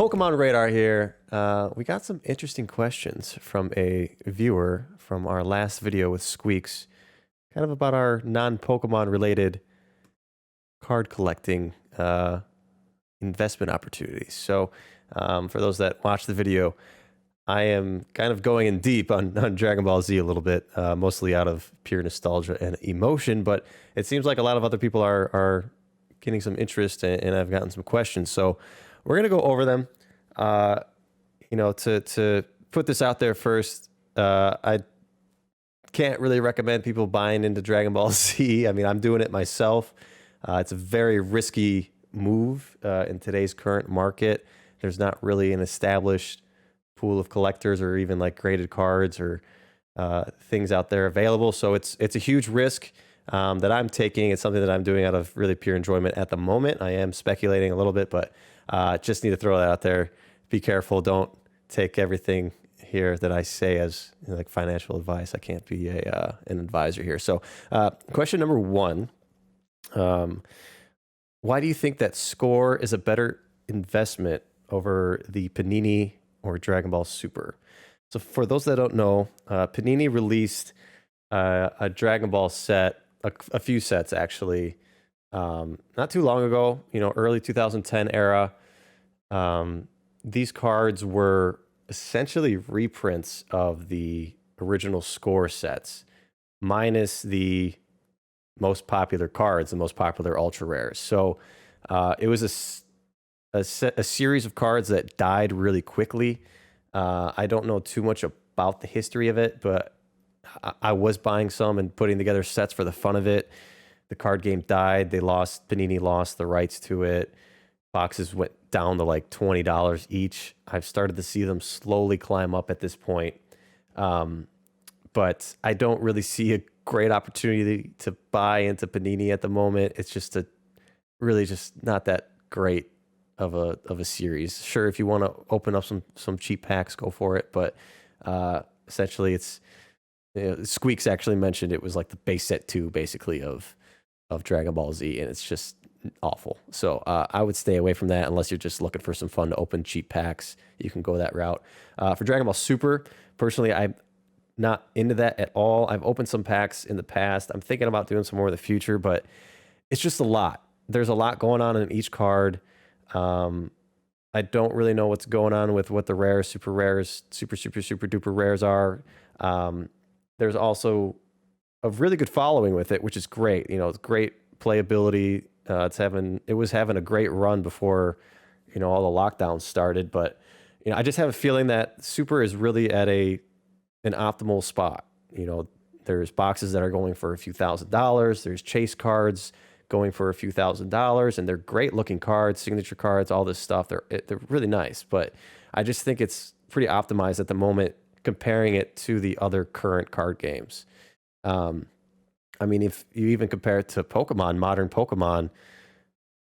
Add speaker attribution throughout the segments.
Speaker 1: Pokemon Radar here. We got some interesting questions from a viewer from our last video with Squeaks, kind of about our non-Pokemon related card collecting investment opportunities. So for those that watch the video, I am kind of going in deep on Dragon Ball Z a little bit, mostly out of pure nostalgia and emotion, but it seems like a lot of other people are getting some interest and I've gotten some questions. So we're going to go over them. To put this out there first, I can't really recommend people buying into Dragon Ball Z. I mean, I'm doing it myself. It's a very risky move in today's current market. There's not really an established pool of collectors or even like graded cards or things out there available. So it's a huge risk that I'm taking. It's something that I'm doing out of really pure enjoyment at the moment. I am speculating a little bit, but just need to throw that out there. Be careful. Don't take everything here that I say as like financial advice. I can't be an advisor here. So question number one, why do you think that Score is a better investment over the Panini or Dragon Ball Super? So for those that don't know, Panini released a Dragon Ball set, a few sets actually, not too long ago, early 2010 era. These cards were essentially reprints of the original Score sets, minus the most popular cards, the most popular ultra rares. So it was a series of cards that died really quickly. I don't know too much about the history of it, but I was buying some and putting together sets for the fun of it. The card game died. Panini lost the rights to it. Boxes went down to like $20 each. I've started to see them slowly climb up at this point. But I don't really see a great opportunity to buy into Panini at the moment. It's just really just not that great of a series. Sure, if you want to open up some cheap packs, go for it. But essentially, Squeaks actually mentioned it was like the base set 2, basically, of Dragon Ball Z, and it's just awful. So I would stay away from that unless you're just looking for some fun to open cheap packs. You can go that route. For Dragon Ball Super, personally, I'm not into that at all. I've opened some packs in the past. I'm thinking about doing some more in the future, but it's just a lot. There's a lot going on in each card. I don't really know what's going on with what the rares, super rares, super duper rares are. There's also a really good following with it, which is great. It's great playability. It was having a great run before, all the lockdowns started. But, I just have a feeling that Super is really at an optimal spot. There's boxes that are going for a few $1,000s. There's chase cards going for a few $1,000s, and they're great looking cards, signature cards, all this stuff. They're really nice, but I just think it's pretty optimized at the moment comparing it to the other current card games. I mean, if you even compare it to Pokemon, modern Pokemon,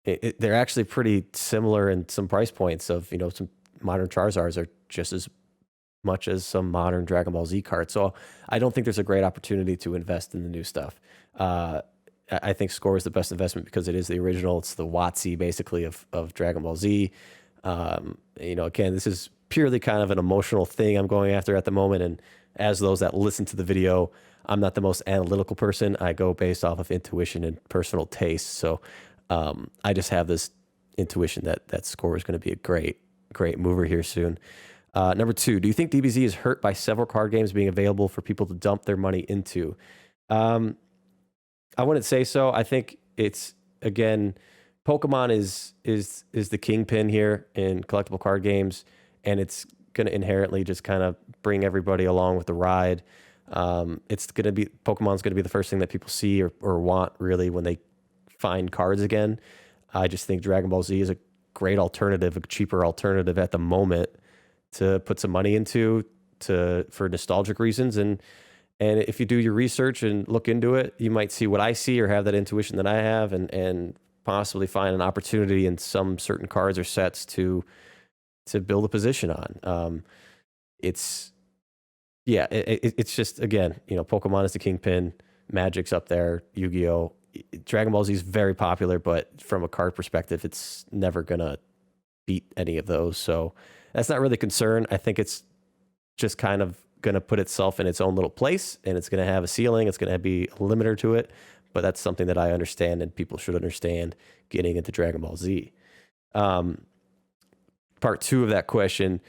Speaker 1: they're actually pretty similar in some price points of, some modern Charizards are just as much as some modern Dragon Ball Z cards. So I don't think there's a great opportunity to invest in the new stuff. I think Score is the best investment because it is the original. It's the WotC basically of Dragon Ball Z. Again, this is purely kind of an emotional thing I'm going after at the moment. And as those that listen to the video, I'm not the most analytical person. I go based off of intuition and personal taste. So I just have this intuition that Score is going to be a great mover here soon. Number 2, do you think DBZ is hurt by several card games being available for people to dump their money into? I wouldn't say so. I think it's, again, Pokemon is the kingpin here in collectible card games, and it's going to inherently just kind of bring everybody along with the ride. Pokemon's going to be the first thing that people see or want really when they find cards again. I just think Dragon Ball Z is a great alternative, a cheaper alternative at the moment to put some money into for nostalgic reasons. And if you do your research and look into it, you might see what I see or have that intuition that I have and possibly find an opportunity in some certain cards or sets to build a position on. It's just, again, Pokemon is the kingpin, Magic's up there, Yu-Gi-Oh! Dragon Ball Z is very popular, but from a card perspective, it's never gonna beat any of those. So that's not really a concern. I think it's just kind of going to put itself in its own little place, and it's going to have a ceiling. It's going to be a limiter to it. But that's something that I understand and people should understand getting into Dragon Ball Z. Part two of that question,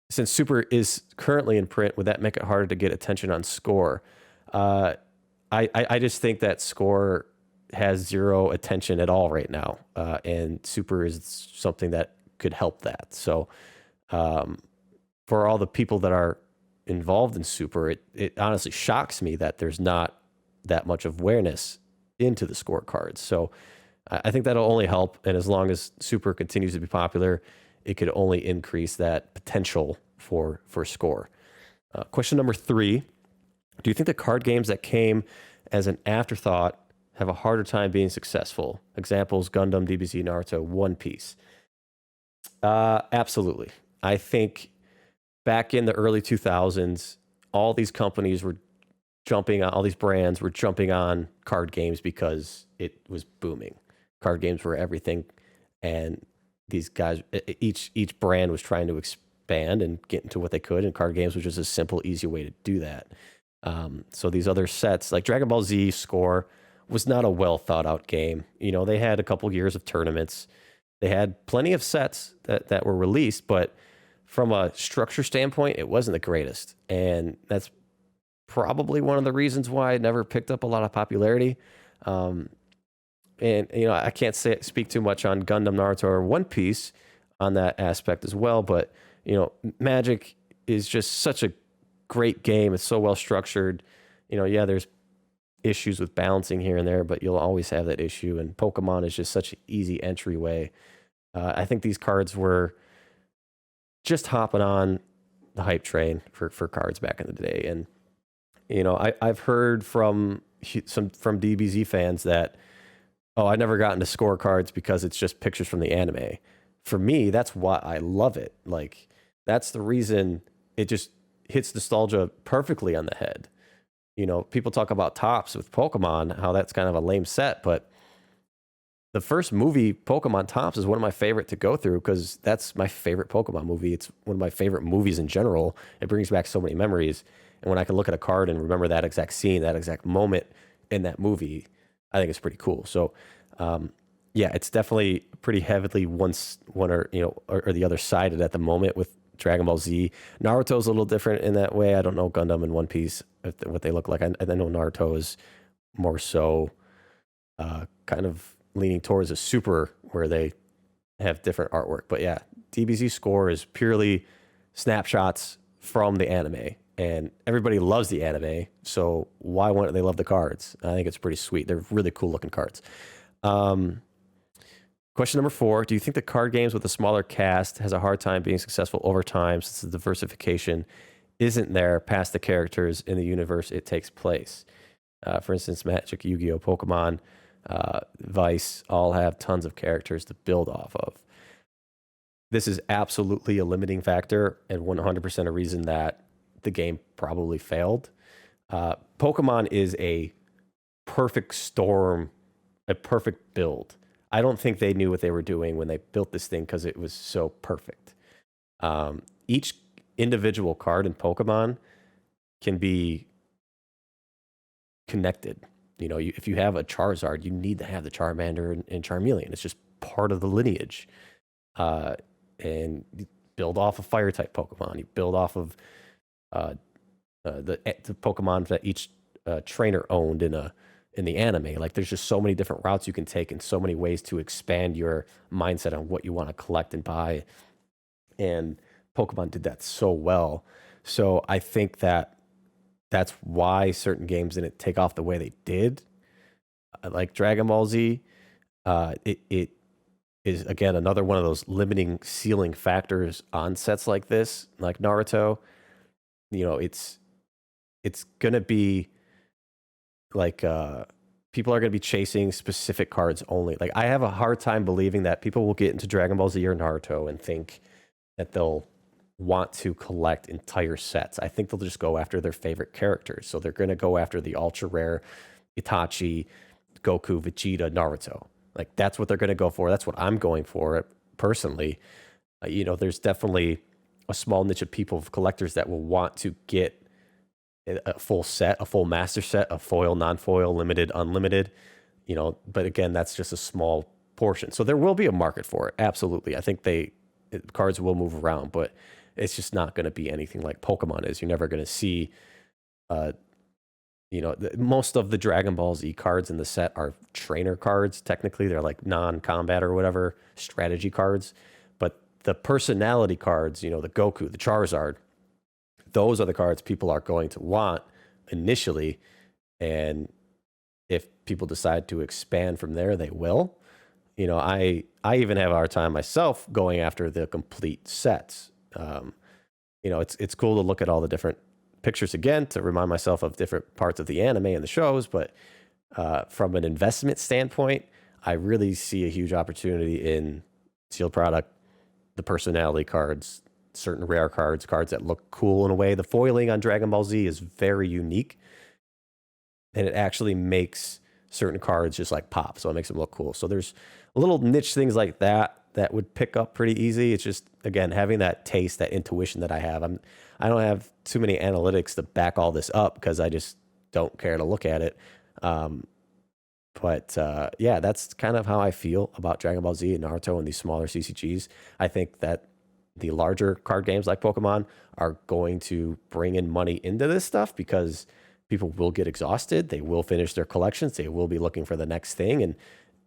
Speaker 1: since Super is currently in print, would that make it harder to get attention on Score? I just think that Score has zero attention at all right now, and Super is something that could help that. So for all the people that are involved in Super, it honestly shocks me that there's not that much awareness into the scorecards. So I think that'll only help. And as long as Super continues to be popular, it could only increase that potential for Score. Question number 3, do you think the card games that came as an afterthought have a harder time being successful? Examples, Gundam, DBZ, Naruto, One Piece. Absolutely. I think back in the early 2000s, all these companies were jumping on, all these brands were jumping on card games because it was booming. Card games were everything. And these guys, each brand was trying to expand and get into what they could. And card games was just a simple, easy way to do that. So these other sets, like Dragon Ball Z Score, was not a well thought out game. You know, they had a couple years of tournaments. They had plenty of sets that were released, but from a structure standpoint, it wasn't the greatest. And that's probably one of the reasons why it never picked up a lot of popularity. And, you know, I can't speak too much on Gundam, Naruto, or One Piece on that aspect as well. But, you know, Magic is just such a great game. It's so well structured. You know, yeah, there's issues with balancing here and there, but you'll always have that issue. And Pokemon is just such an easy entryway. I think these cards were just hopping on the hype train for cards back in the day. And, you know, I've heard from DBZ fans that, oh, I never got into scorecards because it's just pictures from the anime. For me, that's why I love it. Like, that's the reason it just hits nostalgia perfectly on the head. You know, people talk about Tops with Pokemon, how that's kind of a lame set, but the first movie, Pokemon Tops, is one of my favorite to go through because that's my favorite Pokemon movie. It's one of my favorite movies in general. It brings back so many memories. And when I can look at a card and remember that exact scene, that exact moment in that movie, I think it's pretty cool. So, yeah, it's definitely pretty heavily one or, you know, or the other sided at the moment with Dragon Ball Z. Naruto's a little different in that way. I don't know Gundam and One Piece, what they look like. I know Naruto is more so kind of leaning towards a Super where they have different artwork. But yeah, DBZ Score is purely snapshots from the anime. And everybody loves the anime, so why wouldn't they love the cards? I think it's pretty sweet. They're really cool looking cards. Question number 4, do you think the card games with a smaller cast has a hard time being successful over time since the diversification isn't there past the characters in the universe it takes place? For instance, Magic, Yu-Gi-Oh!, Pokemon, Vice all have tons of characters to build off of. This is absolutely a limiting factor and 100% a reason that the game probably failed. Pokemon is a perfect storm, a perfect build. I don't think they knew what they were doing when they built this thing because it was so perfect. Each individual card in Pokemon can be connected. You know, if you have a Charizard, you need to have the Charmander and Charmeleon. It's just part of the lineage. And you build off of Fire-type Pokemon. You build off of the Pokemon that each trainer owned in the anime. Like, there's just so many different routes you can take and so many ways to expand your mindset on what you want to collect and buy. And Pokemon did that so well. So I think that's why certain games didn't take off the way they did. Like Dragon Ball Z, it is, again, another one of those limiting ceiling factors on sets like this, like Naruto. You know, it's going to be like people are going to be chasing specific cards only. Like, I have a hard time believing that people will get into Dragon Ball Z or Naruto and think that they'll want to collect entire sets. I think they'll just go after their favorite characters. So they're going to go after the ultra rare Itachi, Goku, Vegeta, Naruto. Like that's what they're going to go for. That's what I'm going for personally. There's definitely a small niche of people, of collectors, that will want to get a full set, a full master set of foil, non-foil, limited, unlimited. But again, that's just a small portion. So there will be a market for it. Absolutely. I think cards will move around, but it's just not going to be anything like Pokemon is. You're never going to see, uh, most of the Dragon Ball Z cards in the set are trainer cards. Technically, they're like non-combat or whatever strategy cards. But the personality cards, the Goku, the Charizard, those are the cards people are going to want initially. And if people decide to expand from there, they will. I even have a hard time myself going after the complete sets. It's cool to look at all the different pictures again to remind myself of different parts of the anime and the shows. But from an investment standpoint, I really see a huge opportunity in sealed product, the personality cards, certain rare cards that look cool in a way. The foiling on Dragon Ball Z is very unique, and it actually makes certain cards just like pop. So it makes them look cool. So there's little niche things like that would pick up pretty easy. It's just, again, having that taste, that intuition that I have. I don't have too many analytics to back all this up because I just don't care to look at it. But yeah, that's kind of how I feel about Dragon Ball Z and Naruto and these smaller CCGs. I think that the larger card games like Pokemon are going to bring in money into this stuff because people will get exhausted. They will finish their collections. They will be looking for the next thing. And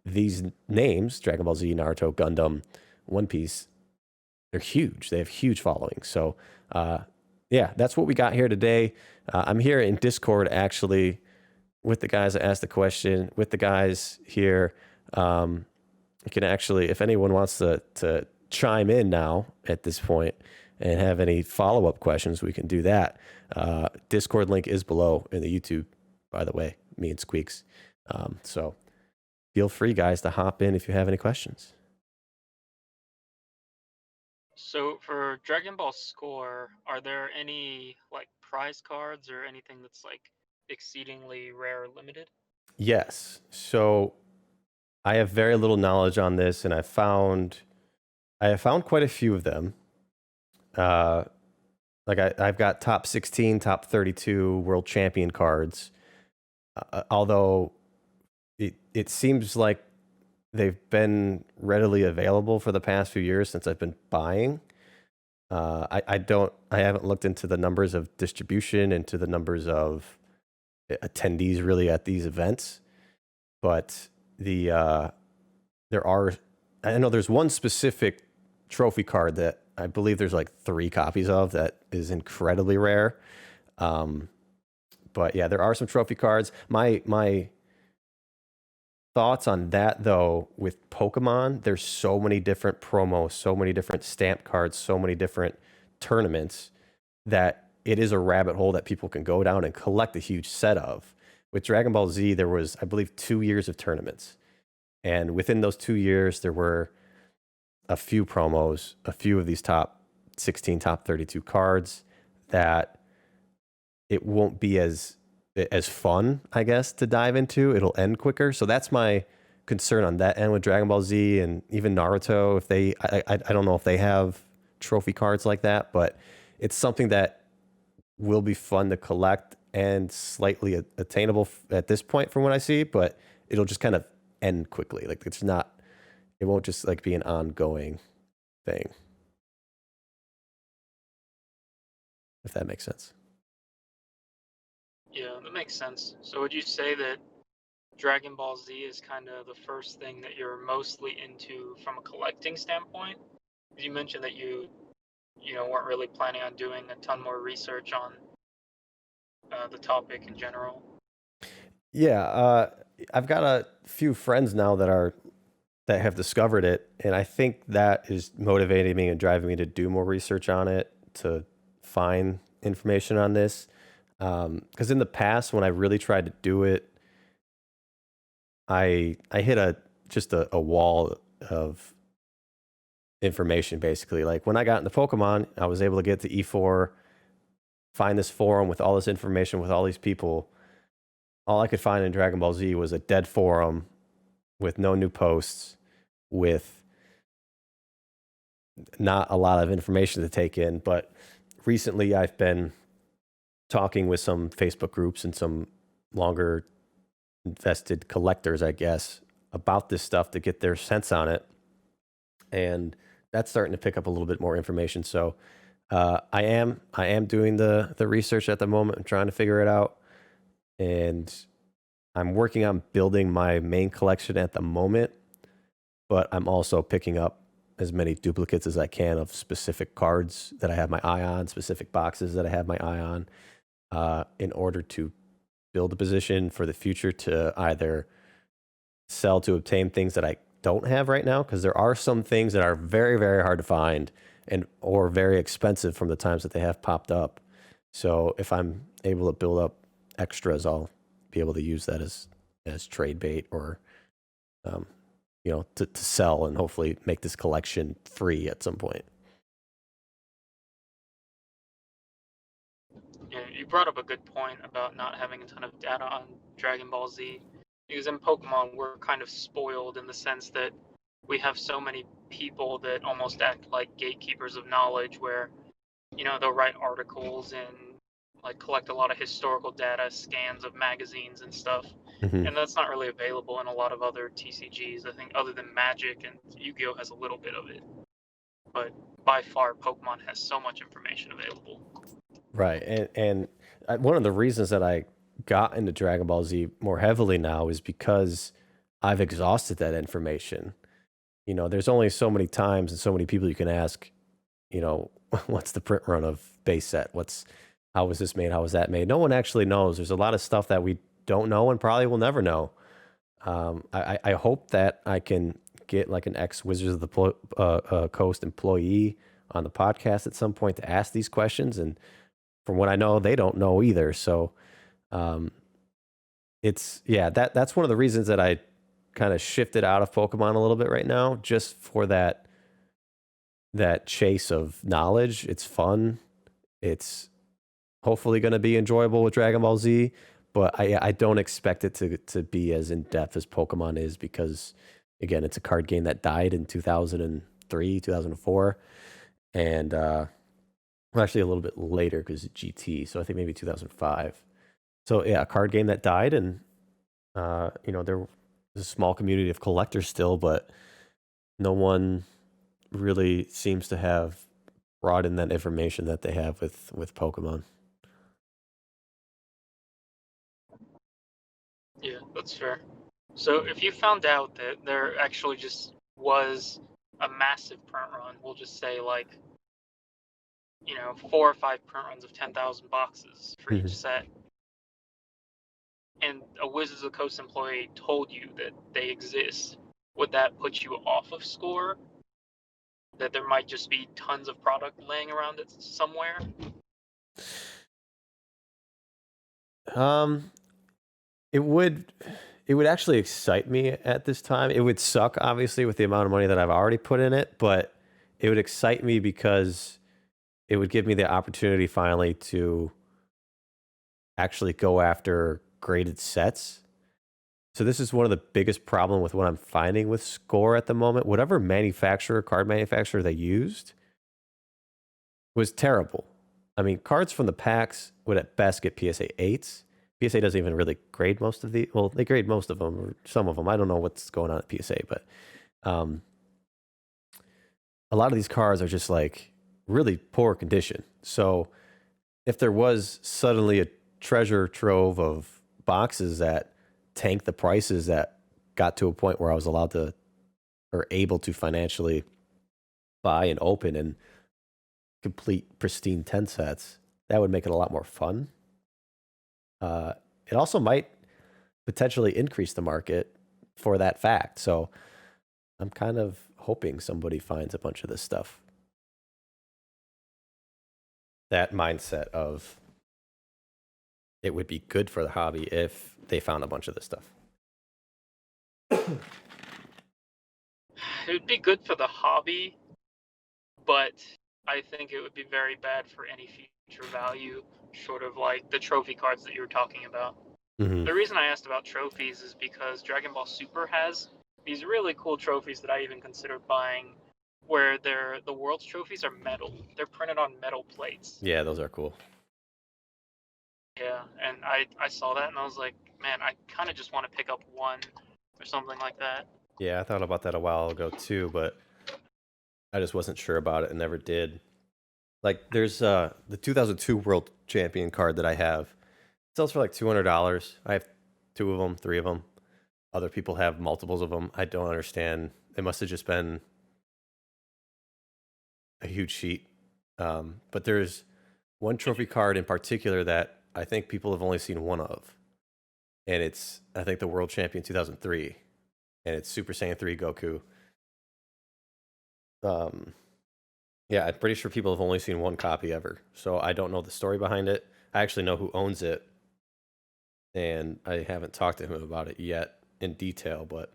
Speaker 1: these names, Dragon Ball Z, Naruto, Gundam, One Piece, they're huge. They have huge followings. So yeah, that's what we got here today. I'm here in Discord, actually, with the guys that asked the question, with the guys here. You can actually, if anyone wants to chime in now at this point and have any follow-up questions, we can do that. Discord link is below in the YouTube, by the way, me and Squeaks. So feel free, guys, to hop in if you have any questions.
Speaker 2: So for Dragon Ball Score, are there any like prize cards or anything that's like exceedingly rare or limited?
Speaker 1: Yes. So I have very little knowledge on this, and I have found quite a few of them. Like I've got top 16, top 32 world champion cards. Although it seems like they've been readily available for the past few years since I've been buying. I haven't looked into the numbers of distribution, into the numbers of attendees really at these events, but I know there's one specific trophy card that I believe there's like 3 copies of that is incredibly rare. But yeah, there are some trophy cards. My thoughts on that, though, with Pokemon, there's so many different promos, so many different stamp cards, so many different tournaments that it is a rabbit hole that people can go down and collect a huge set of. With Dragon Ball Z, there was, I believe, 2 years of tournaments. And within those 2 years, there were a few promos, a few of these top 16, top 32 cards that it won't be as fun, I guess, to dive into. It'll end quicker. So that's my concern on that end with Dragon Ball Z and even Naruto. If I don't know if they have trophy cards like that, but it's something that will be fun to collect and slightly attainable at this point from what I see, but it'll just kind of end quickly. Like it won't just like be an ongoing thing. If that makes sense.
Speaker 2: Yeah, that makes sense. So would you say that Dragon Ball Z is kind of the first thing that you're mostly into from a collecting standpoint? You mentioned that you weren't really planning on doing a ton more research on the topic in general.
Speaker 1: Yeah, I've got a few friends now that have discovered it, and I think that is motivating me and driving me to do more research on it, to find information on this. Because in the past, when I really tried to do it, I hit just a wall of information, basically. Like when I got into Pokemon, I was able to get to E4, find this forum with all this information with all these people. All I could find in Dragon Ball Z was a dead forum with no new posts, with not a lot of information to take in. But recently I've been talking with some Facebook groups and some longer invested collectors, I guess, about this stuff to get their sense on it. And that's starting to pick up a little bit more information. So I am doing the research at the moment. I'm trying to figure it out, and I'm working on building my main collection at the moment. But I'm also picking up as many duplicates as I can of specific cards that I have my eye on, specific boxes that I have my eye on, in order to build a position for the future to either sell to obtain things that I don't have right now, because there are some things that are very, very hard to find and or very expensive from the times that they have popped up. So if I'm able to build up extras, I'll be able to use that as trade bait, or um, to sell and hopefully make this collection free at some point.
Speaker 2: Yeah, you brought up a good point about not having a ton of data on Dragon Ball Z, because in Pokemon we're kind of spoiled in the sense that we have so many people that almost act like gatekeepers of knowledge, where they'll write articles and like collect a lot of historical data, scans of magazines and stuff,
Speaker 1: Mm-hmm.
Speaker 2: and that's not really available in a lot of other TCGs. I think other than Magic and Yu-Gi-Oh has a little bit of it, but by far Pokemon has so much information available.
Speaker 1: Right, and one of the reasons that I got into Dragon Ball Z more heavily now is because I've exhausted that information. There's only so many times and so many people you can ask, what's the print run of base set? How was this made? How was that made? No one actually knows. There's a lot of stuff that we don't know and probably will never know. I hope that I can get like an ex Wizards of the Coast employee on the podcast at some point to ask these questions. And from what I know, they don't know either. So that's one of the reasons that I kind of shifted out of Pokemon a little bit right now, just for that chase of knowledge. It's fun. It's hopefully going to be enjoyable with Dragon Ball Z, but I don't expect it to be as in depth as Pokemon is, because again, it's a card game that died in 2003, 2004, and actually a little bit later because GT. So I think maybe 2005. So yeah, a card game that died, and there was a small community of collectors still, but no one really seems to have brought in that information that they have with Pokemon.
Speaker 2: Yeah, that's fair. So if you found out that there actually just was a massive print run, we'll just say like 4 or 5 print runs of 10,000 boxes for each set, and a Wizards of the Coast employee told you that they exist, would that put you off of Score? That there might just be tons of product laying around it somewhere?
Speaker 1: It would actually excite me at this time. It would suck, obviously, with the amount of money that I've already put in it, but it would excite me because it would give me the opportunity finally to actually go after graded sets. So this is one of the biggest problem with what I'm finding with Score at the moment. Whatever card manufacturer they used was terrible. I mean, cards from the packs would at best get PSA 8s. PSA doesn't even really grade most of they grade most of them, or some of them. I don't know what's going on at PSA, but a lot of these cards are just like really poor condition. So if there was suddenly a treasure trove of boxes that tanked the prices, that got to a point where I was allowed to or able to financially buy and open and complete pristine 10 sets, that would make it a lot more fun. It also might potentially increase the market for that fact. So I'm kind of hoping somebody finds a bunch of this stuff. That mindset of it would be good for the hobby if they found a bunch of this stuff.
Speaker 2: It would be good for the hobby, but I think it would be very bad for any future value, short of like the trophy cards that you were talking about.
Speaker 1: Mm-hmm.
Speaker 2: The reason I asked about trophies is because Dragon Ball Super has these really cool trophies that I even considered buying, where the world's trophies are metal. They're printed on metal plates.
Speaker 1: Yeah, those are cool.
Speaker 2: Yeah, and I saw that and I was like, man, I kind of just want to pick up one or something like that.
Speaker 1: Yeah, I thought about that a while ago too, but I just wasn't sure about it and never did. Like, there's the 2002 World Champion card that I have. It sells for like $200. I have two of them, three of them. Other people have multiples of them. I don't understand. It must have just been a huge sheet. But there's one trophy card in particular that I think people have only seen one of. And it's, I think, the World Champion 2003. And it's Super Saiyan 3 Goku. Yeah, I'm pretty sure people have only seen one copy ever. So I don't know the story behind it. I actually know who owns it. And I haven't talked to him about it yet in detail, but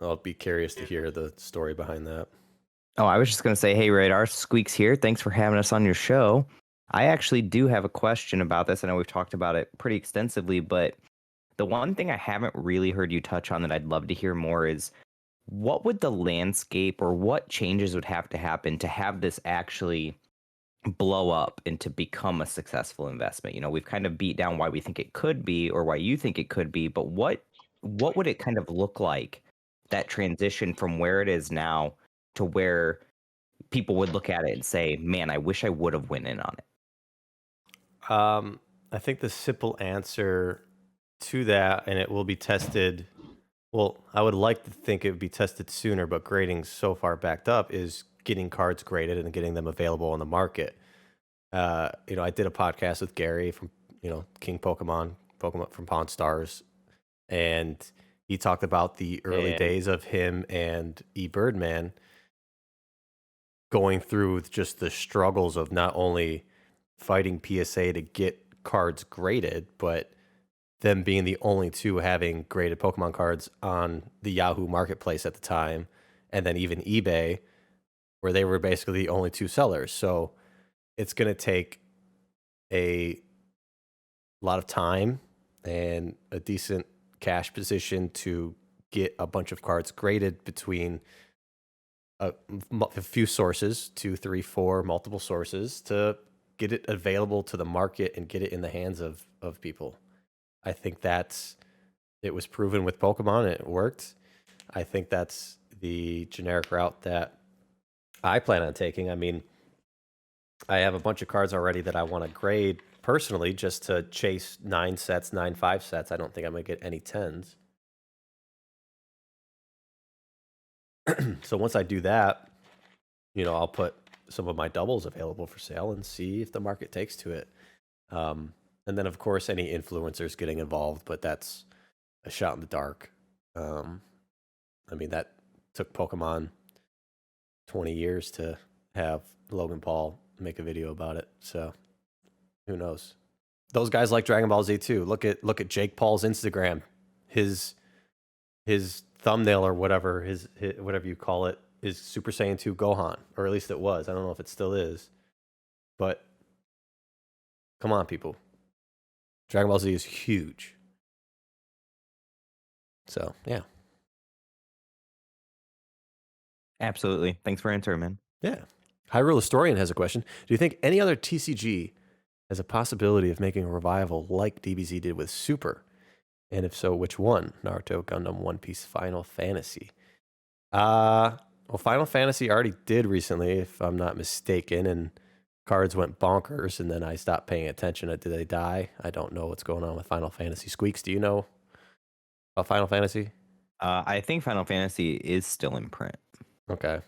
Speaker 1: I'll be curious to hear the story behind that.
Speaker 3: Oh, I was just going to say, hey, Radar, Squeaks here. Thanks for having us on your show. I actually do have a question about this. I know we've talked about it pretty extensively, but the one thing I haven't really heard you touch on that I'd love to hear more is what would the landscape or what changes would have to happen to have this actually blow up and to become a successful investment? You know, we've kind of beat down why we think it could be or why you think it could be, but what would it kind of look like, that transition from where it is now to where people would look at it and say, man, I wish I would have went in on it?
Speaker 1: I think the simple answer to that, and it will be tested. Well, I would like to think it would be tested sooner, but grading's so far backed up, is getting cards graded and getting them available on the market. I did a podcast with Gary from, King Pokemon from Pawn Stars, and he talked about the early days of him and Birdman going through just the struggles of not only fighting PSA to get cards graded, but them being the only two having graded Pokemon cards on the Yahoo marketplace at the time, and then even eBay, where they were basically the only two sellers. So it's going to take a lot of time and a decent cash position to get a bunch of cards graded between a few sources, 2, 3, 4, multiple sources, to get it available to the market and get it in the hands of people. I think it was proven with Pokemon and it worked. I think that's the generic route that I plan on taking. I mean, I have a bunch of cards already that I want to grade personally just to chase 9 sets, 9 5 sets. I don't think I'm going to get any 10s. So once I do that, I'll put some of my doubles available for sale and see if the market takes to it. And then, of course, any influencers getting involved, but that's a shot in the dark. That took Pokemon 20 years to have Logan Paul make a video about it. So who knows? Those guys like Dragon Ball Z too. Look at Jake Paul's Instagram. His thumbnail or whatever, his whatever you call it, is Super Saiyan 2 Gohan, or at least it was. I don't know if it still is. But come on, people. Dragon Ball Z is huge. So, yeah.
Speaker 3: Absolutely. Thanks for answering, man.
Speaker 1: Yeah. Hyrule Historian has a question. Do you think any other TCG has a possibility of making a revival like DBZ did with Super? And if so, which one? Naruto, Gundam, One Piece, Final Fantasy. Well, Final Fantasy already did recently, if I'm not mistaken, and cards went bonkers, and then I stopped paying attention. Did they die? I don't know what's going on with Final Fantasy. Squeaks, do you know about Final Fantasy?
Speaker 3: I think Final Fantasy is still in print.
Speaker 1: Okay.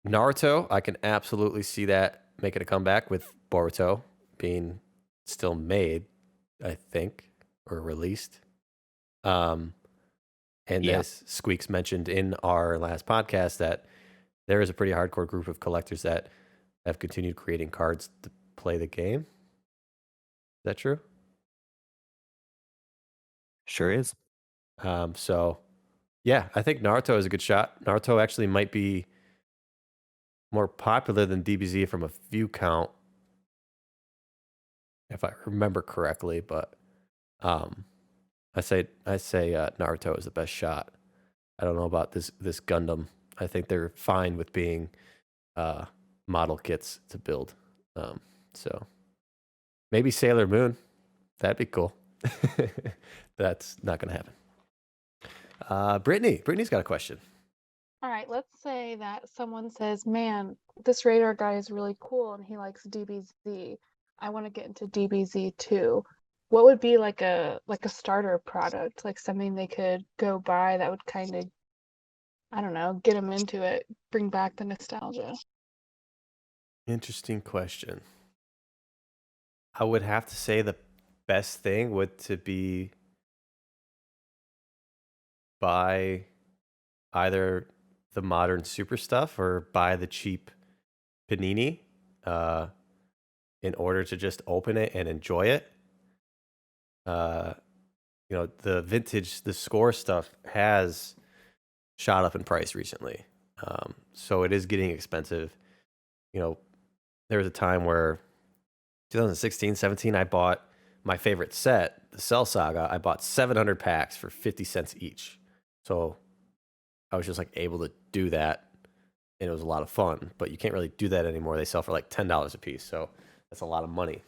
Speaker 1: Naruto, I can absolutely see that making a comeback with Boruto being still made, I think, or released. And as Squeaks mentioned in our last podcast, that there is a pretty hardcore group of collectors that have continued creating cards to play the game. Is that true?
Speaker 3: Sure is.
Speaker 1: So, yeah, I think Naruto is a good shot. Naruto actually might be more popular than DBZ from a view count, if I remember correctly, but I I say Naruto is the best shot. I don't know about this Gundam. I think they're fine with being model kits to build. So maybe Sailor Moon. That'd be cool. That's not gonna happen. Brittany's got a question.
Speaker 4: All right, let's say that someone says, "Man, this radar guy is really cool and he likes DBZ. I want to get into DBZ too." What would be like a starter product, like something they could go buy that would kind of, I don't know, get them into it, bring back the nostalgia?
Speaker 1: Interesting question. I would have to say the best thing would to be buy either the modern super stuff or buy the cheap panini in order to just open it and enjoy it. The vintage, the score stuff has shot up in price recently. So it is getting expensive. There was a time where 2016, 17, I bought my favorite set, the Cell Saga. I bought 700 packs for 50 cents each. So I was just like able to do that, and it was a lot of fun. But you can't really do that anymore. They sell for like $10 a piece, so that's a lot of money.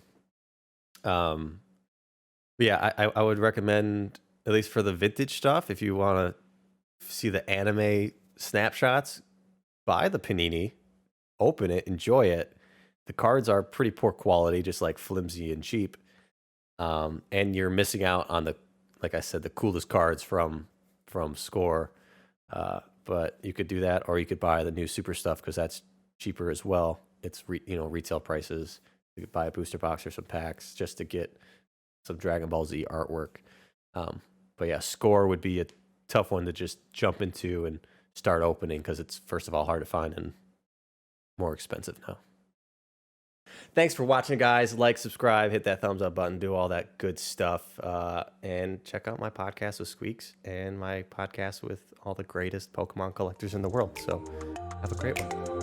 Speaker 1: But yeah, I would recommend, at least for the vintage stuff, if you want to see the anime snapshots, buy the panini, open it, enjoy it. The cards are pretty poor quality, just like flimsy and cheap. And you're missing out on like I said, the coolest cards from Score. But you could do that, or you could buy the new super stuff because that's cheaper as well. It's retail prices. You could buy a booster box or some packs just to get some Dragon Ball Z artwork. But yeah, Score would be a tough one to just jump into and start opening because it's, first of all, hard to find and more expensive now. Thanks for watching, guys. Like, subscribe, hit that thumbs up button, do all that good stuff. And check out my podcast with Squeaks and my podcast with all the greatest Pokemon collectors in the world. So have a great one.